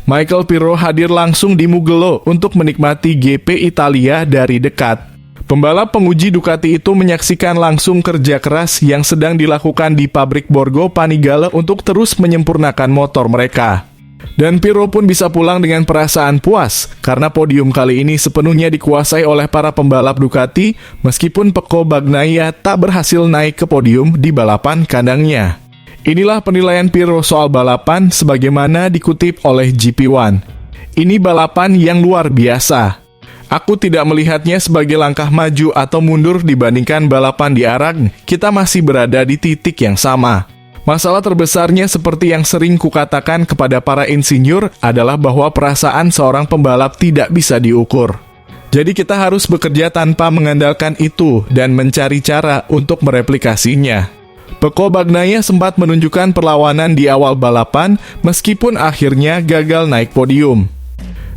Michael Pirro hadir langsung di Mugello untuk menikmati GP Italia dari dekat. Pembalap penguji Ducati itu menyaksikan langsung kerja keras yang sedang dilakukan di pabrik Borgo Panigale untuk terus menyempurnakan motor mereka. Dan Pirro pun bisa pulang dengan perasaan puas, karena podium kali ini sepenuhnya dikuasai oleh para pembalap Ducati, meskipun Pecco Bagnaia tak berhasil naik ke podium di balapan kandangnya. Inilah penilaian Pirro soal balapan sebagaimana dikutip oleh GP1. Ini balapan yang luar biasa. Aku tidak melihatnya sebagai langkah maju atau mundur dibandingkan balapan di Aragn. Kita masih berada di titik yang sama. Masalah terbesarnya seperti yang sering kukatakan kepada para insinyur adalah bahwa perasaan seorang pembalap tidak bisa diukur. Jadi kita harus bekerja tanpa mengandalkan itu dan mencari cara untuk mereplikasinya. Pecco Bagnaia sempat menunjukkan perlawanan di awal balapan meskipun akhirnya gagal naik podium.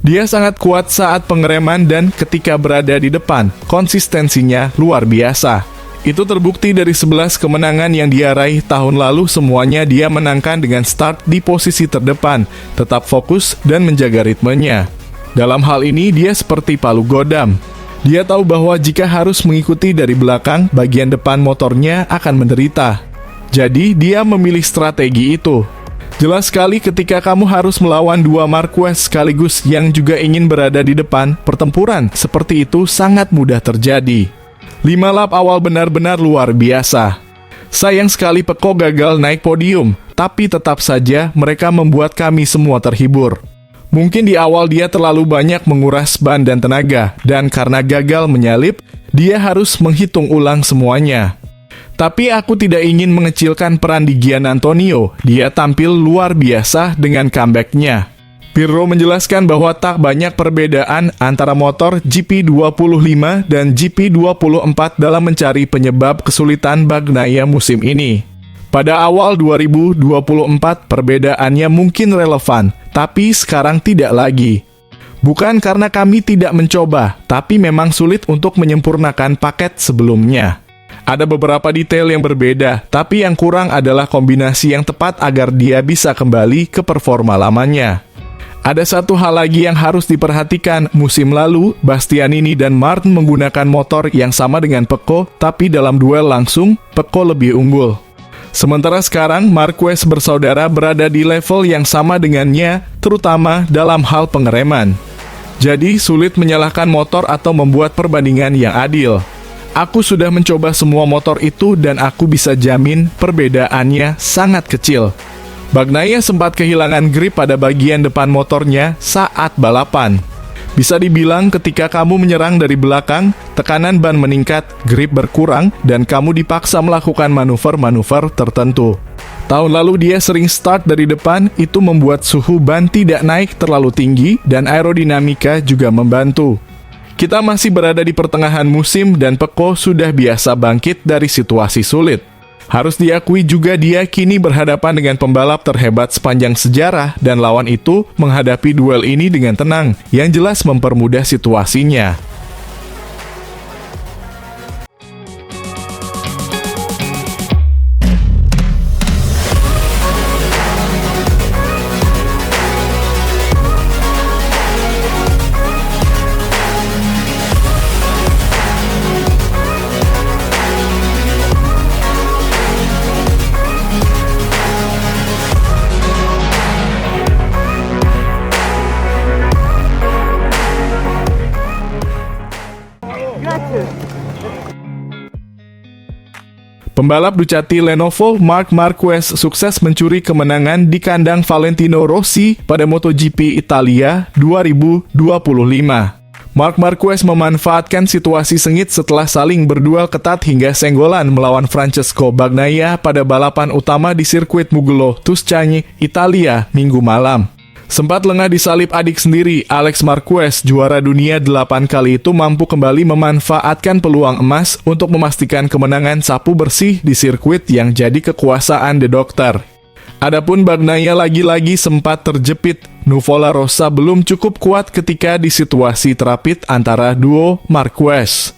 Dia sangat kuat saat pengereman dan ketika berada di depan, konsistensinya luar biasa. Itu terbukti dari 11 kemenangan yang dia raih tahun lalu, semuanya dia menangkan dengan start di posisi terdepan, tetap fokus dan menjaga ritmenya. Dalam hal ini dia seperti palu godam. Dia tahu bahwa jika harus mengikuti dari belakang, bagian depan motornya akan menderita. Jadi dia memilih strategi itu. Jelas sekali ketika kamu harus melawan dua Marquez sekaligus yang juga ingin berada di depan, pertempuran seperti itu sangat mudah terjadi. 5 lap awal benar-benar luar biasa. Sayang sekali Pecco gagal naik podium, tapi tetap saja mereka membuat kami semua terhibur. Mungkin di awal dia terlalu banyak menguras ban dan tenaga, dan karena gagal menyalip, dia harus menghitung ulang semuanya. Tapi aku tidak ingin mengecilkan peran di Gian Antonio, dia tampil luar biasa dengan comeback-nya. Pirro menjelaskan bahwa tak banyak perbedaan antara motor GP25 dan GP24 dalam mencari penyebab kesulitan Bagnaia musim ini. Pada awal 2024 perbedaannya mungkin relevan, tapi sekarang tidak lagi. Bukan karena kami tidak mencoba, tapi memang sulit untuk menyempurnakan paket sebelumnya. Ada beberapa detail yang berbeda, tapi yang kurang adalah kombinasi yang tepat agar dia bisa kembali ke performa lamanya. Ada satu hal lagi yang harus diperhatikan, musim lalu, Bastianini dan Martin menggunakan motor yang sama dengan Pecco, tapi dalam duel langsung, Pecco lebih unggul. Sementara sekarang, Marquez bersaudara berada di level yang sama dengannya, terutama dalam hal pengereman. Jadi, sulit menyalahkan motor atau membuat perbandingan yang adil. Aku sudah mencoba semua motor itu dan aku bisa jamin perbedaannya sangat kecil. Bagnaia sempat kehilangan grip pada bagian depan motornya saat balapan. Bisa dibilang ketika kamu menyerang dari belakang, tekanan ban meningkat, grip berkurang, dan kamu dipaksa melakukan manuver-manuver tertentu. Tahun lalu dia sering start dari depan, itu membuat suhu ban tidak naik terlalu tinggi dan aerodinamika juga membantu. Kita masih berada di pertengahan musim dan Pecco sudah biasa bangkit dari situasi sulit. Harus diakui juga dia kini berhadapan dengan pembalap terhebat sepanjang sejarah dan lawan itu menghadapi duel ini dengan tenang, yang jelas mempermudah situasinya. Pembalap Ducati Lenovo Marc Marquez sukses mencuri kemenangan di kandang Valentino Rossi pada MotoGP Italia 2025. Marc Marquez memanfaatkan situasi sengit setelah saling berduel ketat hingga senggolan melawan Francesco Bagnaia pada balapan utama di sirkuit Mugello, Tuscany, Italia, Minggu malam. Sempat lengah disalip adik sendiri, Alex Marquez, juara dunia 8 kali itu mampu kembali memanfaatkan peluang emas untuk memastikan kemenangan sapu bersih di sirkuit yang jadi kekuasaan The Doctor. Adapun Bagnaia lagi-lagi sempat terjepit. Nuvola Rossa belum cukup kuat ketika di situasi terapit antara duo Marquez.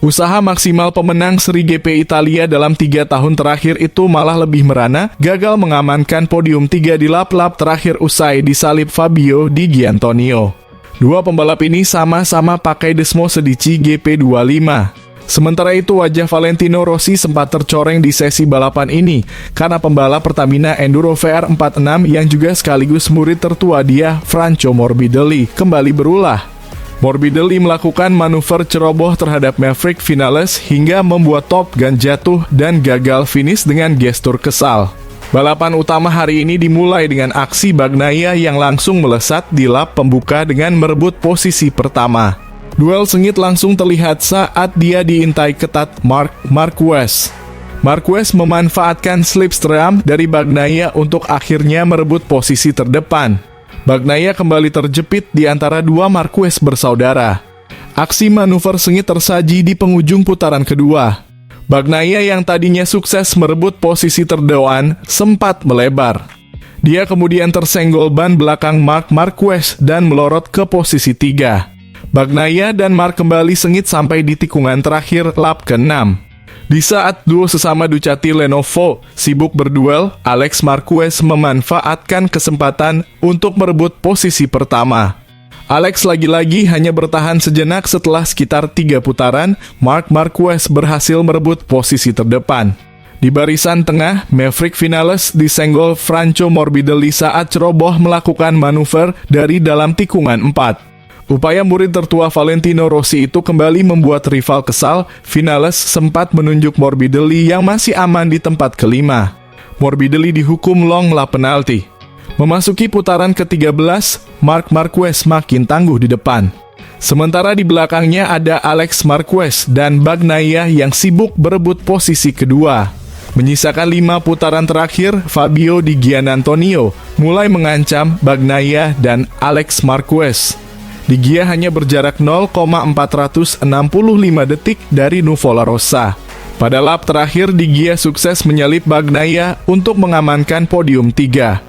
Usaha maksimal pemenang seri GP Italia dalam 3 tahun terakhir itu malah lebih merana, gagal mengamankan podium 3 di lap-lap terakhir usai disalip Fabio Di Giannantonio. Dua pembalap ini sama-sama pakai Desmos edisi GP25. Sementara itu, wajah Valentino Rossi sempat tercoreng di sesi balapan ini karena pembalap Pertamina Enduro VR46 yang juga sekaligus murid tertua dia, Franco Morbidelli, kembali berulah. Morbidelli melakukan manuver ceroboh terhadap Maverick Vinales hingga membuat Top Gun jatuh dan gagal finish dengan gestur kesal. Balapan utama hari ini dimulai dengan aksi Bagnaia yang langsung melesat di lap pembuka dengan merebut posisi pertama. Duel sengit langsung terlihat saat dia diintai ketat Marc Marquez. Marquez memanfaatkan slipstream dari Bagnaia untuk akhirnya merebut posisi terdepan. Bagnaia kembali terjepit di antara dua Marquez bersaudara. Aksi manuver sengit tersaji di penghujung putaran kedua. Bagnaia yang tadinya sukses merebut posisi terdepan sempat melebar. Dia kemudian tersenggol ban belakang Marc Marquez dan melorot ke posisi 3. Bagnaia dan Marc kembali sengit sampai di tikungan terakhir lap ke-6. Di saat duo sesama Ducati Lenovo sibuk berduel, Alex Marquez memanfaatkan kesempatan untuk merebut posisi pertama. Alex lagi-lagi hanya bertahan sejenak setelah sekitar 3 putaran, Marc Marquez berhasil merebut posisi terdepan. Di barisan tengah, Maverick Vinales disenggol Franco Morbidelli saat ceroboh melakukan manuver dari dalam tikungan 4. Upaya murid tertua Valentino Rossi itu kembali membuat rival kesal. Vinales sempat menunjuk Morbidelli yang masih aman di tempat kelima. Morbidelli dihukum long lap penalti. Memasuki putaran ke-13, Marc Marquez makin tangguh di depan. Sementara di belakangnya ada Alex Marquez dan Bagnaia yang sibuk berebut posisi kedua. Menyisakan 5 putaran terakhir, Fabio Di Giannantonio mulai mengancam Bagnaia dan Alex Marquez. Di Gia hanya berjarak 0,465 detik dari Nuvola Rossa. Pada lap terakhir, Di Gia sukses menyalip Bagnaia untuk mengamankan podium 3.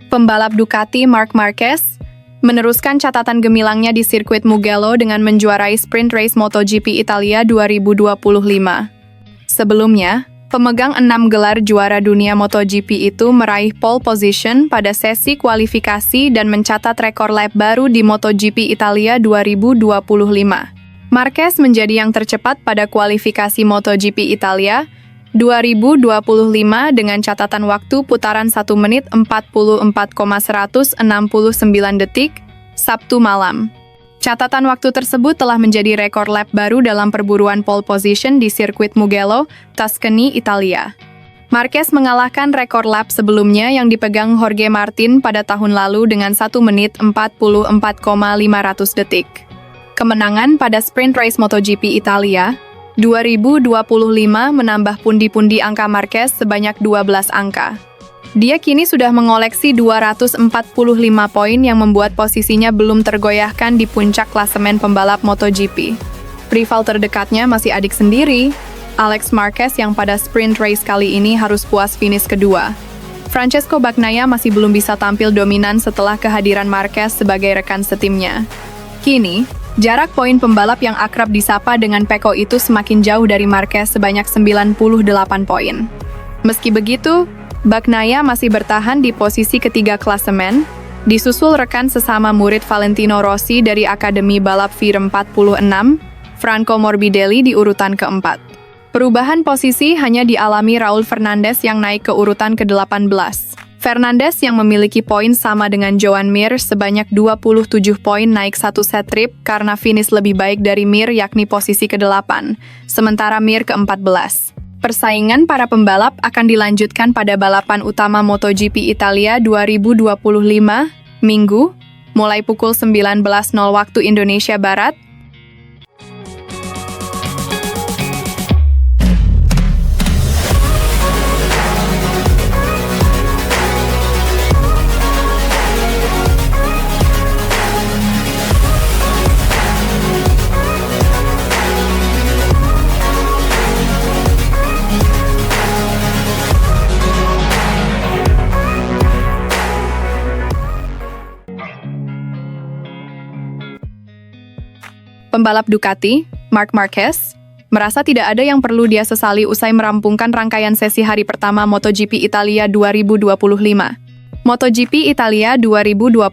Pembalap Ducati Marc Marquez meneruskan catatan gemilangnya di sirkuit Mugello dengan menjuarai sprint race MotoGP Italia 2025. Sebelumnya, pemegang 6 gelar juara dunia MotoGP itu meraih pole position pada sesi kualifikasi dan mencatat rekor lap baru di MotoGP Italia 2025. Marquez menjadi yang tercepat pada kualifikasi MotoGP Italia 2025 dengan catatan waktu putaran 1 menit 44,169 detik, Sabtu malam. Catatan waktu tersebut telah menjadi rekor lap baru dalam perburuan pole position di sirkuit Mugello, Tuscany, Italia. Marquez mengalahkan rekor lap sebelumnya yang dipegang Jorge Martin pada tahun lalu dengan 1 menit 44,500 detik. Kemenangan pada sprint race MotoGP Italia 2025 menambah pundi-pundi angka Marquez sebanyak 12 angka. Dia kini sudah mengoleksi 245 poin yang membuat posisinya belum tergoyahkan di puncak klasemen pembalap MotoGP. Rival terdekatnya masih adik sendiri, Alex Marquez yang pada sprint race kali ini harus puas finish kedua. Francesco Bagnaia masih belum bisa tampil dominan setelah kehadiran Marquez sebagai rekan setimnya. Kini, jarak poin pembalap yang akrab disapa dengan Pecco itu semakin jauh dari Marquez sebanyak 98 poin. Meski begitu, Bagnaia masih bertahan di posisi ketiga klasemen, disusul rekan sesama murid Valentino Rossi dari Akademi Balap VR46, Franco Morbidelli di urutan keempat. Perubahan posisi hanya dialami Raul Fernandez yang naik ke urutan ke-18. Fernandez yang memiliki poin sama dengan Joan Mir sebanyak 27 poin naik 1 set trip karena finish lebih baik dari Mir yakni posisi ke-8, sementara Mir ke-14. Persaingan para pembalap akan dilanjutkan pada balapan utama MotoGP Italia 2025, Minggu, mulai pukul 19.00 waktu Indonesia Barat, Pembalap Ducati, Marc Marquez, merasa tidak ada yang perlu dia sesali usai merampungkan rangkaian sesi hari pertama MotoGP Italia 2025. MotoGP Italia 2025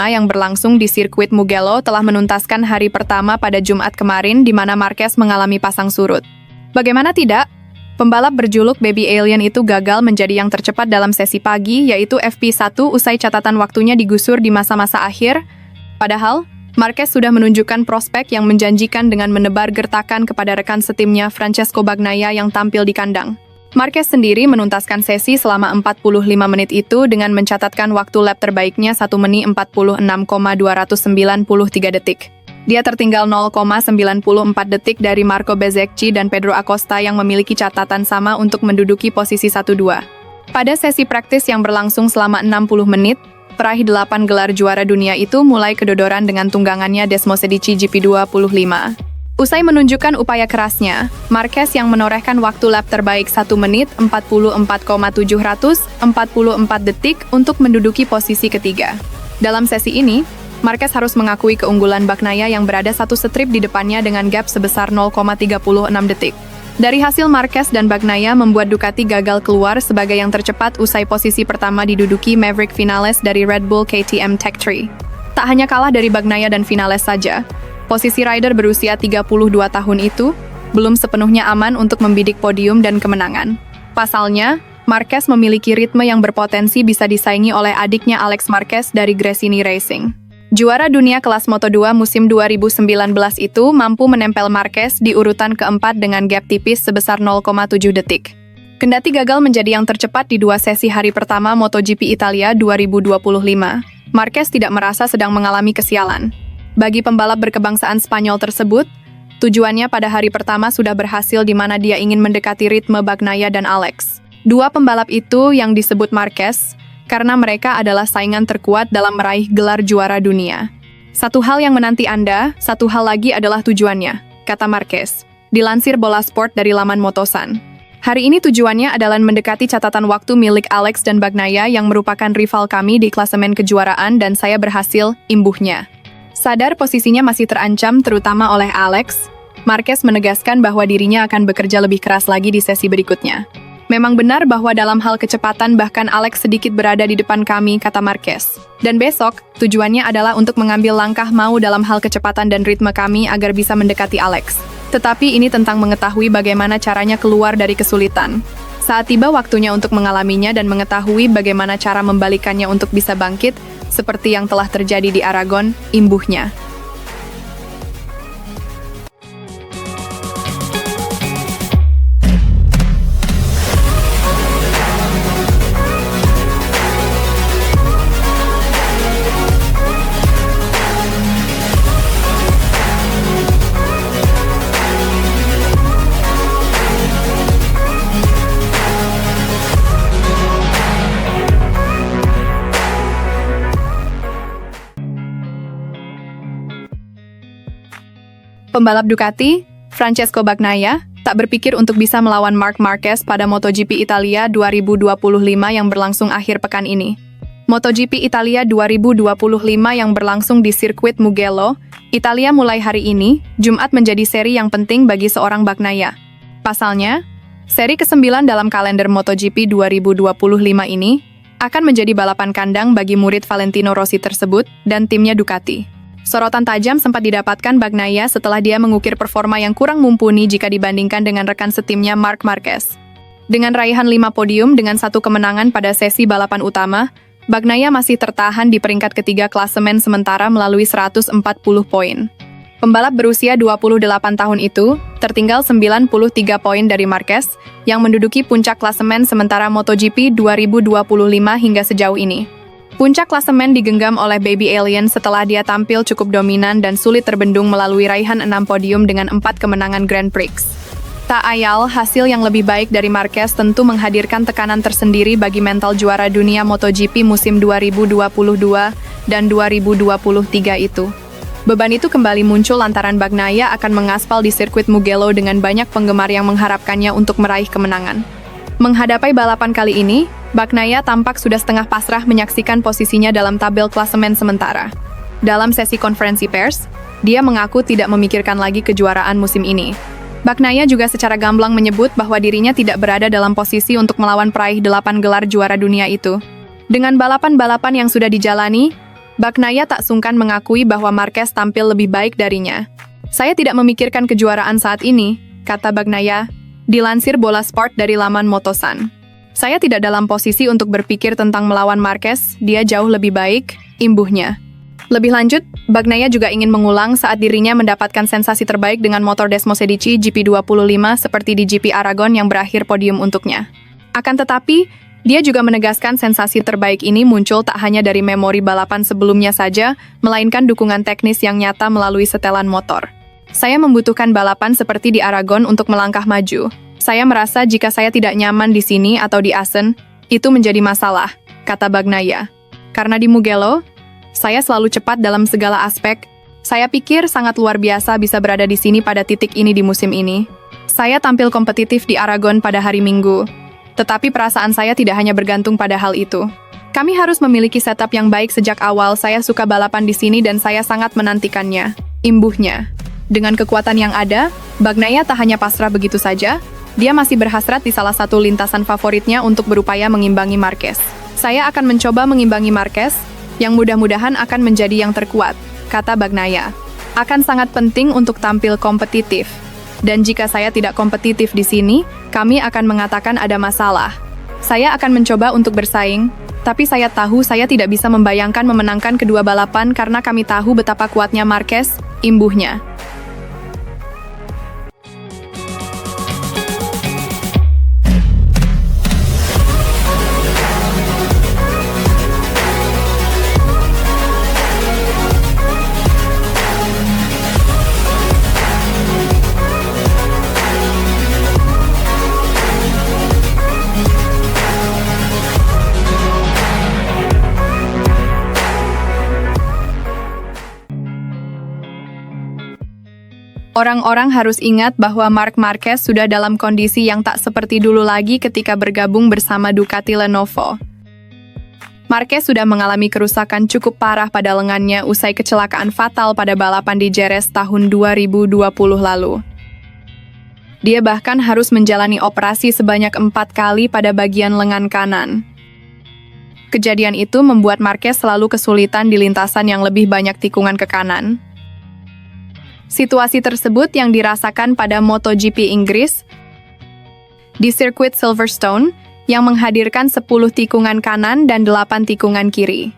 yang berlangsung di sirkuit Mugello telah menuntaskan hari pertama pada Jumat kemarin di mana Marquez mengalami pasang surut. Bagaimana tidak? Pembalap berjuluk Baby Alien itu gagal menjadi yang tercepat dalam sesi pagi, yaitu FP1 usai catatan waktunya digusur di masa-masa akhir. Padahal, Marquez sudah menunjukkan prospek yang menjanjikan dengan menebar gertakan kepada rekan setimnya Francesco Bagnaia yang tampil di kandang. Marquez sendiri menuntaskan sesi selama 45 menit itu dengan mencatatkan waktu lap terbaiknya 1 menit 46,293 detik. Dia tertinggal 0,94 detik dari Marco Bezzecchi dan Pedro Acosta yang memiliki catatan sama untuk menduduki posisi 1-2. Pada sesi praktis yang berlangsung selama 60 menit, peraih 8 gelar juara dunia itu mulai kedodoran dengan tunggangannya Desmosedici GP25. Usai menunjukkan upaya kerasnya, Marquez yang menorehkan waktu lap terbaik 1 menit 44,744 detik untuk menduduki posisi ketiga. Dalam sesi ini, Marquez harus mengakui keunggulan Bagnaia yang berada satu strip di depannya dengan gap sebesar 0,36 detik. Dari hasil Marquez dan Bagnaia membuat Ducati gagal keluar sebagai yang tercepat usai posisi pertama diduduki Maverick Vinales dari Red Bull KTM Tech 3. Tak hanya kalah dari Bagnaia dan Vinales saja, posisi rider berusia 32 tahun itu belum sepenuhnya aman untuk membidik podium dan kemenangan. Pasalnya, Marquez memiliki ritme yang berpotensi bisa disaingi oleh adiknya Alex Marquez dari Gresini Racing. Juara dunia kelas Moto2 musim 2019 itu mampu menempel Marquez di urutan keempat dengan gap tipis sebesar 0,7 detik. Kendati gagal menjadi yang tercepat di 2 sesi hari pertama MotoGP Italia 2025, Marquez tidak merasa sedang mengalami kesialan. Bagi pembalap berkebangsaan Spanyol tersebut, tujuannya pada hari pertama sudah berhasil di mana dia ingin mendekati ritme Bagnaia dan Alex. 2 pembalap itu yang disebut Marquez, karena mereka adalah saingan terkuat dalam meraih gelar juara dunia. Satu hal yang menanti Anda, satu hal lagi adalah tujuannya, kata Marquez. Dilansir Bola Sport dari laman Motosan. Hari ini tujuannya adalah mendekati catatan waktu milik Alex dan Bagnaia yang merupakan rival kami di klasemen kejuaraan dan saya berhasil, imbuhnya. Sadar posisinya masih terancam terutama oleh Alex, Marquez menegaskan bahwa dirinya akan bekerja lebih keras lagi di sesi berikutnya. Memang benar bahwa dalam hal kecepatan bahkan Alex sedikit berada di depan kami, kata Marquez. Dan besok, tujuannya adalah untuk mengambil langkah mau dalam hal kecepatan dan ritme kami agar bisa mendekati Alex. Tetapi ini tentang mengetahui bagaimana caranya keluar dari kesulitan. Saat tiba waktunya untuk mengalaminya dan mengetahui bagaimana cara membalikannya untuk bisa bangkit, seperti yang telah terjadi di Aragon, imbuhnya. Pembalap Ducati, Francesco Bagnaia, tak berpikir untuk bisa melawan Marc Marquez pada MotoGP Italia 2025 yang berlangsung akhir pekan ini. MotoGP Italia 2025 yang berlangsung di sirkuit Mugello, Italia mulai hari ini, Jumat menjadi seri yang penting bagi seorang Bagnaia. Pasalnya, seri ke-9 dalam kalender MotoGP 2025 ini akan menjadi balapan kandang bagi murid Valentino Rossi tersebut dan timnya Ducati. Sorotan tajam sempat didapatkan Bagnaia setelah dia mengukir performa yang kurang mumpuni jika dibandingkan dengan rekan setimnya Marc Marquez. Dengan raihan 5 podium dengan 1 kemenangan pada sesi balapan utama, Bagnaia masih tertahan di peringkat ketiga klasemen sementara melalui 140 poin. Pembalap berusia 28 tahun itu tertinggal 93 poin dari Marquez yang menduduki puncak klasemen sementara MotoGP 2025 hingga sejauh ini. Puncak klasemen digenggam oleh Baby Alien setelah dia tampil cukup dominan dan sulit terbendung melalui raihan 6 podium dengan 4 kemenangan Grand Prix. Tak ayal, hasil yang lebih baik dari Marquez tentu menghadirkan tekanan tersendiri bagi mental juara dunia MotoGP musim 2022 dan 2023 itu. Beban itu kembali muncul lantaran Bagnaia akan mengaspal di sirkuit Mugello dengan banyak penggemar yang mengharapkannya untuk meraih kemenangan. Menghadapi balapan kali ini, Bagnaia tampak sudah setengah pasrah menyaksikan posisinya dalam tabel klasemen sementara. Dalam sesi konferensi pers, Dia mengaku tidak memikirkan lagi kejuaraan musim ini. Bagnaia juga secara gamblang menyebut bahwa dirinya tidak berada dalam posisi untuk melawan peraih 8 gelar juara dunia itu. Dengan balapan-balapan yang sudah dijalani, Bagnaia tak sungkan mengakui bahwa Marquez tampil lebih baik darinya. Saya tidak memikirkan kejuaraan saat ini, kata Bagnaia, dilansir Bola Sport dari laman Motosan. Saya tidak dalam posisi untuk berpikir tentang melawan Marquez, dia jauh lebih baik, imbuhnya. Lebih lanjut, Bagnaia juga ingin mengulang saat dirinya mendapatkan sensasi terbaik dengan motor Desmosedici GP25 seperti di GP Aragon yang berakhir podium untuknya. Akan tetapi, dia juga menegaskan sensasi terbaik ini muncul tak hanya dari memori balapan sebelumnya saja, melainkan dukungan teknis yang nyata melalui setelan motor. Saya membutuhkan balapan seperti di Aragon untuk melangkah maju. Saya merasa jika saya tidak nyaman di sini atau di Assen, itu menjadi masalah, kata Bagnaia. Karena di Mugello, saya selalu cepat dalam segala aspek. Saya pikir sangat luar biasa bisa berada di sini pada titik ini di musim ini. Saya tampil kompetitif di Aragon pada hari Minggu. Tetapi perasaan saya tidak hanya bergantung pada hal itu. Kami harus memiliki setup yang baik sejak awal. Saya suka balapan di sini dan saya sangat menantikannya. Imbuhnya. Dengan kekuatan yang ada, Bagnaia tak hanya pasrah begitu saja, dia masih berhasrat di salah satu lintasan favoritnya untuk berupaya mengimbangi Marquez. Saya akan mencoba mengimbangi Marquez, yang mudah-mudahan akan menjadi yang terkuat, kata Bagnaia. Akan sangat penting untuk tampil kompetitif. Dan jika saya tidak kompetitif di sini, kami akan mengatakan ada masalah. Saya akan mencoba untuk bersaing, tapi saya tahu saya tidak bisa membayangkan memenangkan kedua balapan karena kami tahu betapa kuatnya Marquez, imbuhnya. Orang-orang harus ingat bahwa Marc Marquez sudah dalam kondisi yang tak seperti dulu lagi ketika bergabung bersama Ducati Lenovo. Marquez sudah mengalami kerusakan cukup parah pada lengannya usai kecelakaan fatal pada balapan di Jerez tahun 2020 lalu. Dia bahkan harus menjalani operasi sebanyak 4 kali pada bagian lengan kanan. Kejadian itu membuat Marquez selalu kesulitan di lintasan yang lebih banyak tikungan ke kanan. Situasi tersebut yang dirasakan pada MotoGP Inggris di sirkuit Silverstone yang menghadirkan 10 tikungan kanan dan 8 tikungan kiri.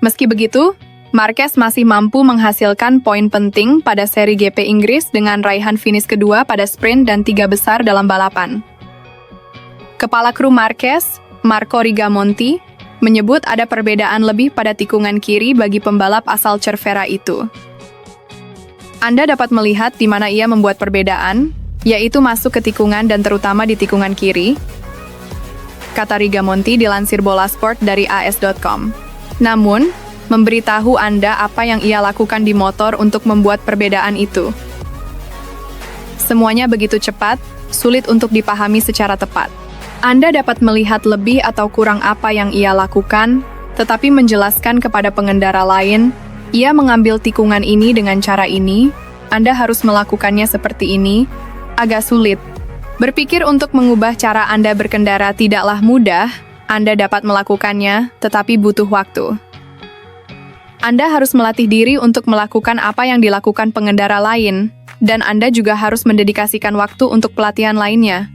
Meski begitu, Marquez masih mampu menghasilkan poin penting pada seri GP Inggris dengan raihan finish kedua pada sprint dan 3 besar dalam balapan. Kepala kru Marquez, Marco Rigamonti, menyebut ada perbedaan lebih pada tikungan kiri bagi pembalap asal Cervera itu. Anda dapat melihat di mana ia membuat perbedaan, yaitu masuk ke tikungan dan terutama di tikungan kiri, kata Rigamonti dilansir Bola Sport dari AS.com. Namun, memberitahu Anda apa yang ia lakukan di motor untuk membuat perbedaan itu. Semuanya begitu cepat, sulit untuk dipahami secara tepat. Anda dapat melihat lebih atau kurang apa yang ia lakukan, tetapi menjelaskan kepada pengendara lain, ia mengambil tikungan ini dengan cara ini, Anda harus melakukannya seperti ini, agak sulit. Berpikir untuk mengubah cara Anda berkendara tidaklah mudah, Anda dapat melakukannya, tetapi butuh waktu. Anda harus melatih diri untuk melakukan apa yang dilakukan pengendara lain, dan Anda juga harus mendedikasikan waktu untuk pelatihan lainnya.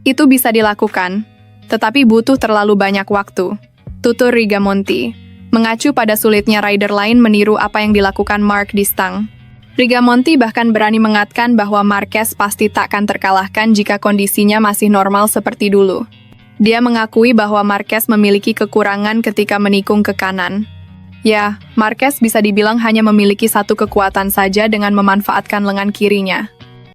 Itu bisa dilakukan, tetapi butuh terlalu banyak waktu, tutur Rigamonti. Mengacu pada sulitnya rider lain meniru apa yang dilakukan Marc di stang. Rigamonti bahkan berani mengatakan bahwa Marquez pasti takkan terkalahkan jika kondisinya masih normal seperti dulu. Dia mengakui bahwa Marquez memiliki kekurangan ketika menikung ke kanan. Ya, Marquez bisa dibilang hanya memiliki satu kekuatan saja dengan memanfaatkan lengan kirinya.